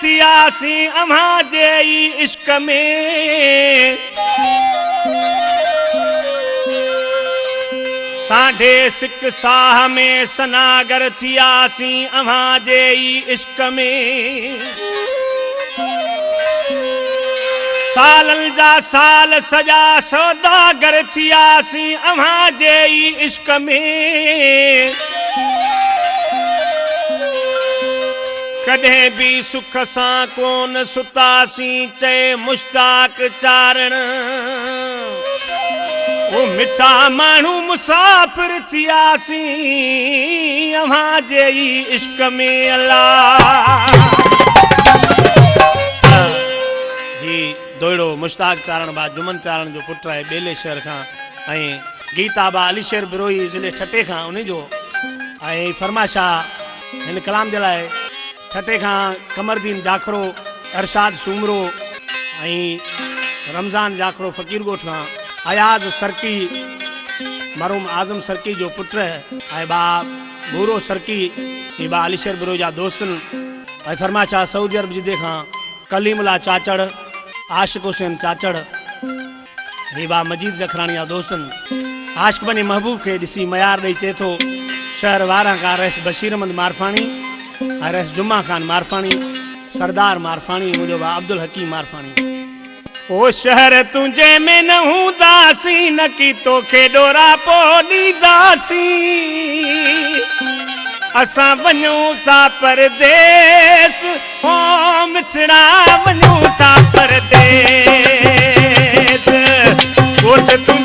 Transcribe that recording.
थियासी अम्हा जे इश्क में साढ़े सिक साह में सनागर थियासी अम्हा जे इश्क में सालन जा साल सजा सौदागर थियासी अम्हा जे इश्क में कदे भी सुख सा कोन सुतासी चे मुश्ताक चारण ओ मिठा मानू मुसाफिर थियासी अम्हा जे इश्क में अल्लाह जी दोड़ो मुश्ताक चारण बा जुमन चारण जो पुट है बेले शहर का गीता बा अलीशेर बिरोही जिले छटे का उन जो फरमाशा इन कलाम जे लाए छटे का कमरदीन जाखरो अरशाद सूमरो रमजान जाखरो फकीर गोठ का अयाज सरकी मरूम आजम सरकी जो पुट है बा भूरो सरकी बा अलीशेर बिरोही जा दोस्तन फरमाशा सऊदी अरब जी देखा कलीमुल्ला चाचड़ आशिक हुसैन चाचड़ बा मजीद जखरानी जा दोस्तन आशिक बनी महबूब के ॾिसी मयार ॾेई चए थो शहर वारा का रस बशीर अहमद मारफाणी रस जुम्मा खान मारफाणी सरदार मारफाणी मुझो बा अब्दुल हकीम मारफाणी ओ शहर तुझे में न हूंदासी न की तोखे डोरा पो ॾींदासी असां वञूं था परदेस ओ मिठड़ा वञूं था परदेस कोट तुम